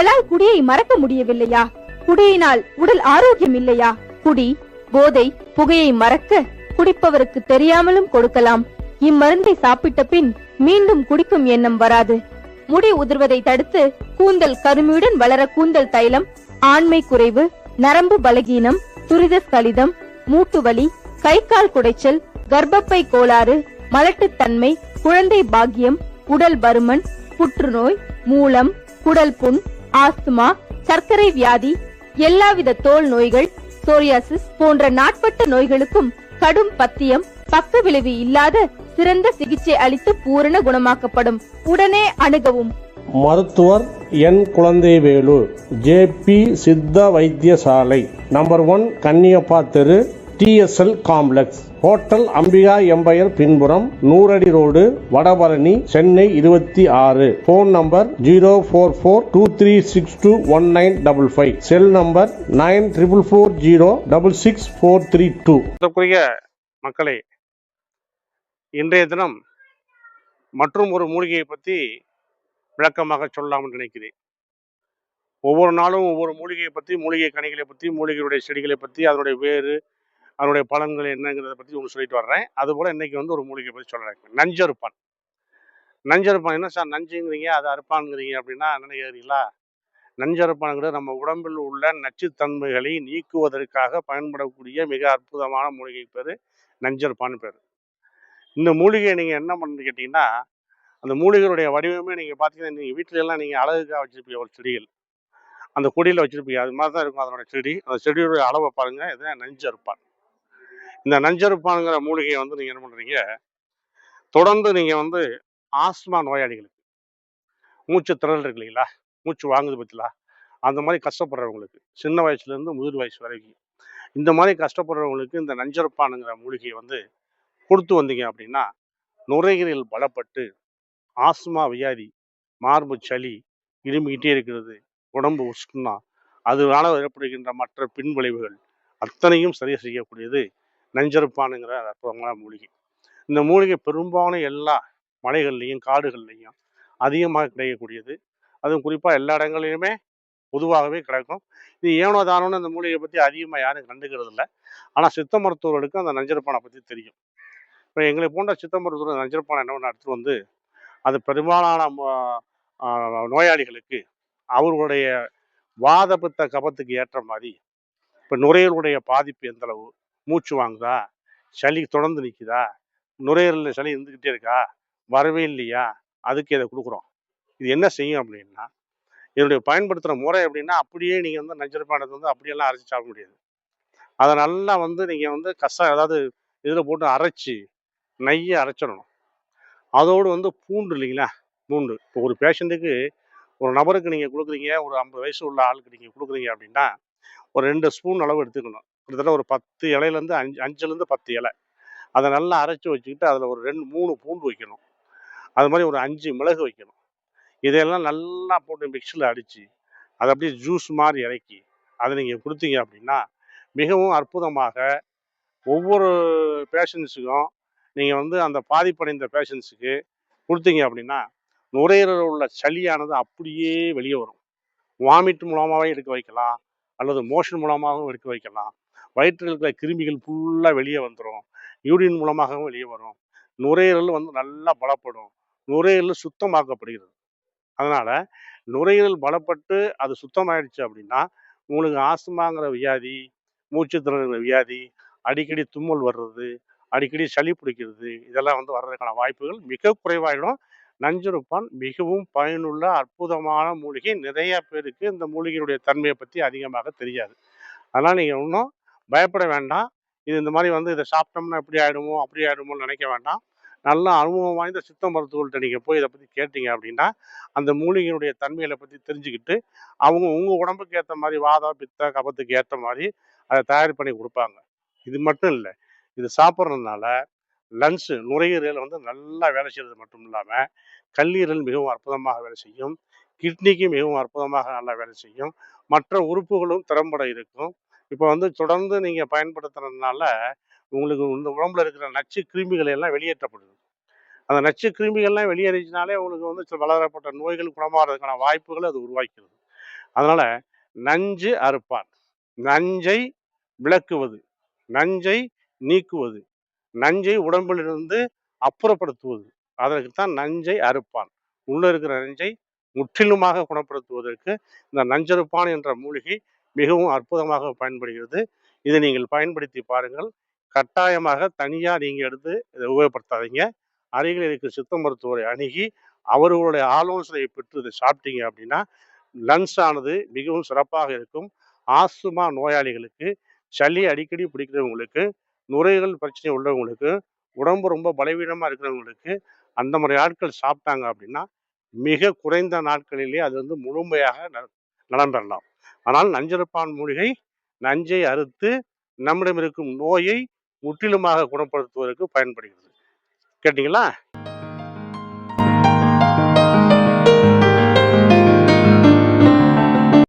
உங்களால் குடியை மறக்க முடியவில்லையா? குடியினால் உடல் ஆரோக்கியம் இல்லையா? குடி, போதை, புகையை மறக்க குடிப்பவருக்கு தெரியாமலும் கொடுக்கலாம். இம்மருந்தை சாப்பிட்ட பின் மீண்டும் குடிக்கும் எண்ணம் வராது. முடி உதிர்வதை தடுத்து கூந்தல் கருமையுடன் வளர கூந்தல் தைலம், ஆண்மை குறைவு, நரம்பு பலகீனம், துரித ஸ்கலிதம், மூட்டு வலி, கை கால் குடைச்சல், கர்ப்பப்பை கோளாறு, மலட்டுத்தன்மை, குழந்தை பாக்கியம், உடல் பருமன், புற்றுநோய், மூலம், குடல் புண், ஆஸ்துமா, சர்க்கரை வியாதி, எல்லாவித தோல் நோய்கள், சோரியாசிஸ் போன்ற நாட்பட்ட நோய்களுக்கும் கடும் பத்தியம், பக்க விளைவு இல்லாத சிறந்த சிகிச்சை அளித்து பூரண குணமாக்கப்படும். உடனே அணுகவும். மருத்துவர் என் குழந்தைவேலு, ஜேபி சித்த வைத்தியசாலை, நம்பர் 1, கன்னியப்பா தெரு, TSL complex, hotel Ambika Empire பின்புறம், 100 அடி road, Vadapalani, Chennai 26. Phone number 0442362195, cell number 9440666432. மக்களே, இன்றைய தினம் மற்றும் ஒரு மூலிகையை பற்றி விளக்கமாக சொல்லலாம்னு நினைக்கிறேன். ஒவ்வொரு நாளும் ஒவ்வொரு மூலிகையை பற்றி, மூலிகை கனிகளை பற்றி, மூலிகையுடைய செடிகளை பற்றி, அதனுடைய வேறு, அதனுடைய பலன்கள் என்னங்கிறத பற்றி உங்களுக்கு சொல்லிட்டு வர்றேன். அதுபோல் இன்னைக்கு வந்து ஒரு மூலிகை பற்றி சொல்கிறேன். நஞ்சருப்பான். நஞ்சருப்பான் என்ன சார் நஞ்சுங்கிறீங்க, அது அறுப்பான்ங்கிறீங்க அப்படின்னா என்ன கேட்குறீங்களா? நஞ்சருப்பான்ங்கிறது நம்ம உடம்பில் உள்ள நச்சுத்தன்மைகளை நீக்குவதற்காக பயன்படக்கூடிய மிக அற்புதமான மூலிகை பேர் நஞ்சருப்பான்னு பேர். இந்த மூலிகையை நீங்கள் என்ன பண்ணுன்னு கேட்டிங்கன்னா, அந்த மூலிகையுடைய வடிவமே நீங்கள் பார்த்தீங்கன்னா, நீங்கள் வீட்டில எல்லாம் நீங்கள் அழகுக்காக வச்சுருப்பீங்க ஒரு செடிகள், அந்த கொடியில் வச்சுருப்பீங்க. அது மாதிரி தான் இருக்கும் அதனோட செடி. அந்த செடியுடைய அளவை பாருங்கள். இதுதான் நஞ்சருப்பான். இந்த நஞ்சருப்பான்ங்கிற மூலிகையை வந்து நீங்கள் என்ன பண்ணுறீங்க, தொடர்ந்து நீங்கள் வந்து ஆஸ்துமா நோயாளிகளுக்கு, மூச்சு திணறல் இருக்கு இல்லைங்களா, மூச்சு வாங்குது பற்றிலா, அந்த மாதிரி கஷ்டப்படுறவங்களுக்கு, சின்ன வயசுலேருந்து முதிர் வயசு வரைக்கும் இந்த மாதிரி கஷ்டப்படுறவங்களுக்கு இந்த நஞ்சருப்பானுங்கிற மூலிகையை வந்து கொடுத்து வந்தீங்க அப்படின்னா, நுரையீரல் பலப்பட்டு ஆஸ்துமா வியாதி, மார்பு சளி, இருமிக்கிட்டே இருக்கிறது, உடம்பு உஷ்ணம், அதனால ஏற்படுகின்ற மற்ற பின்விளைவுகள் அத்தனையும் சரி செய்யக்கூடியது நஞ்சருப்பானுங்கிற அற்புதமான மூலிகை. இந்த மூலிகை பெரும்பாலான எல்லா மலைகள்லையும் காடுகள்லையும் அதிகமாக கிடைக்கக்கூடியது. அதுவும் குறிப்பாக எல்லா இடங்கள்லையுமே பொதுவாகவே கிடைக்கும். இது ஏனோ தானோன்னு அந்த மூலிகையை பற்றி அதிகமாக யாரும் கண்டுக்கிறது இல்லை. ஆனால் சித்த மருத்துவர்களுக்கு அந்த நஞ்சருப்பானை பற்றி தெரியும். இப்போ எங்களை போன்ற சித்த மருத்துவர் நஞ்சருப்பானை என்ன எடுத்துகிட்டு வந்து அது பெரும்பாலான நோயாளிகளுக்கு அவர்களுடைய வாத பித்த கபத்துக்கு ஏற்ற மாதிரி, இப்போ நுரையீரலுடைய பாதிப்பு எந்த அளவு, மூச்சு வாங்குதா, சளி தொடர்ந்து நிற்குதா, நுரையீரலில் சளி இருந்துக்கிட்டே இருக்கா, வரவே இல்லையா, அதுக்கு இதை கொடுக்குறோம். இது என்ன செய்யும் அப்படின்னா, இதனுடைய பயன்படுத்துகிற முறை அப்படின்னா, அப்படியே நீங்கள் வந்து நஞ்சருப்பானது வந்து அப்படியெல்லாம் அரைச்சி சாப்பிட முடியாது. அதை நல்லா வந்து நீங்கள் வந்து அதாவது இதில் போட்டு அரைச்சி நெய்யை அரைச்சிடணும். அதோடு வந்து பூண்டு இல்லைங்களா, பூண்டு. இப்போ ஒரு பேஷண்ட்டுக்கு, ஒரு நபருக்கு நீங்கள் கொடுக்குறீங்க, ஒரு 50 வயசு உள்ள ஆளுக்கு நீங்கள் கொடுக்குறீங்க அப்படின்னா, ஒரு 2 ஸ்பூன் அளவு எடுத்துக்கணும். கிட்டத்தட்ட ஒரு 10 இலையிலேருந்து 5லேருந்து 10 இலை. அதை நல்லா அரைச்சி வச்சுக்கிட்டு அதில் ஒரு 3 பூண்டு வைக்கணும். அது மாதிரி ஒரு 5 மிளகு வைக்கணும். இதையெல்லாம் நல்லா போட்டு மிக்ஸியில் அடித்து அதை அப்படியே ஜூஸ் மாதிரி இறக்கி அதை நீங்கள் கொடுத்தீங்க அப்படின்னா, மிகவும் அற்புதமாக ஒவ்வொரு பேஷண்ட்ஸுக்கும் நீங்கள் வந்து அந்த பாதிப்படைந்த பேஷண்ட்ஸுக்கு கொடுத்தீங்க அப்படின்னா, நுரையீரலில் உள்ள சளியானது அப்படியே வெளியே வரும். வாமிட் மூலமாகவே எடுக்க வைக்கலாம், அல்லது மோஷன் மூலமாகவும் எடுக்க வைக்கலாம். வயிற்றில் இருக்கிற கிருமிகள் ஃபுல்லாக வெளியே வந்துடும். யூரின் மூலமாகவும் வெளியே வரும். நுரையீரல் வந்து நல்லா பலப்படும். நுரையீரல் சுத்தமாக்கப்படுகிறது. அதனால் நுரையீரல் பலப்பட்டு அது சுத்தமாயிடுச்சு அப்படின்னா, உங்களுக்கு ஆஸ்துமாங்கிற வியாதி, மூச்சு திணறுங்கிற வியாதி, அடிக்கடி தும்மல் வர்றது, அடிக்கடி சளி பிடிக்கிறது, இதெல்லாம் வந்து வர்றதுக்கான வாய்ப்புகள் மிக குறைவாயிடும். நஞ்சருப்பான் மிகவும் பயனுள்ள அற்புதமான மூலிகை. நிறைய பேருக்கு இந்த மூலிகையுடைய தன்மையை பற்றி அதிகமாக தெரியாது. அதனால் நீங்கள் ஒன்றும் பயப்பட வேண்டாம். இது இந்த மாதிரி வந்து இதை சாப்பிட்டோம்னா எப்படி ஆகிடுமோ அப்படி ஆகிடுமோன்னு நினைக்க வேண்டாம். நல்ல அனுபவம் வாய்ந்த சித்த மருத்துவர்கள்ட்ட நீங்கள் போய் இதை பற்றி கேட்டீங்க அப்படின்னா, அந்த மூலிகையினுடைய தன்மைகளை பற்றி தெரிஞ்சுக்கிட்டு, அவங்க உங்கள் உடம்புக்கு ஏற்ற மாதிரி வாதம் பித்த கபத்துக்கு ஏற்ற மாதிரி அதை தயார் பண்ணி கொடுப்பாங்க. இது மட்டும் இல்லை, இது சாப்பிட்றதுனால லங்ஸு, நுரையீரல் வந்து நல்லா வேலை செய்கிறது மட்டும் இல்லாமல், கல்லீரல் மிகவும் அற்புதமாக வேலை செய்யும். கிட்னிக்கு மிகவும் அற்புதமாக நல்லா வேலை செய்யும். மற்ற உறுப்புகளும் திறம்பட இருக்கும். இப்போ வந்து தொடர்ந்து நீங்கள் பயன்படுத்துறதுனால உங்களுக்கு இந்த உடம்புல இருக்கிற நச்சு கிருமிகள் எல்லாம் வெளியேற்றப்படுது. அந்த நச்சு கிருமிகள்லாம் வெளியேறிச்சினாலே உங்களுக்கு வந்து சில பலதரப்பட்ட நோய்கள் குணமாகிறதுக்கான வாய்ப்புகளை அது உருவாக்கிறது. அதனால நஞ்சு அறுப்பான். நஞ்சை விலக்குவது, நஞ்சை நீக்குவது, நஞ்சை உடம்பிலிருந்து அப்புறப்படுத்துவது. அதற்குத்தான் நஞ்சை அறுப்பான். உள்ள இருக்கிற நஞ்சை முற்றிலுமாக குணப்படுத்துவதற்கு இந்த நஞ்சறுப்பான் என்ற மூலிகை மிகவும் அற்புதமாக பயன்படுகிறது. இதை நீங்கள் பயன்படுத்தி பாருங்கள். கட்டாயமாக தனியா நீங்க எடுத்து இதை உபயோகப்படுத்தாதீங்க. அருகில் இருக்கிற சித்த மருத்துவரை அணுகி அவர்களுடைய ஆலோசனையை பெற்று இதை சாப்பிட்டீங்க அப்படின்னா லங்ஸ் ஆனது மிகவும் சிறப்பாக இருக்கும். ஆஸ்துமா நோயாளிகளுக்கு, சளி அடிக்கடி பிடிக்கிறவங்களுக்கு, நுரையீரல் பிரச்சனை உள்ளவங்களுக்கு, உடம்பு ரொம்ப பலவீனமா இருக்கிறவங்களுக்கு அந்த மாதிரி ஆட்கள் சாப்பிட்டாங்க அப்படின்னா மிக குறைந்த நாட்களிலேயே அது வந்து முழுமையாக நலம் பெறலாம். ஆனால் நஞ்சறுப்பான் மூலிகை நஞ்சை அறுத்து நம்மிடம் இருக்கும் நோயை முற்றிலுமாக குணப்படுத்துவதற்கு பயன்படுகிறது. கேட்டீங்களா?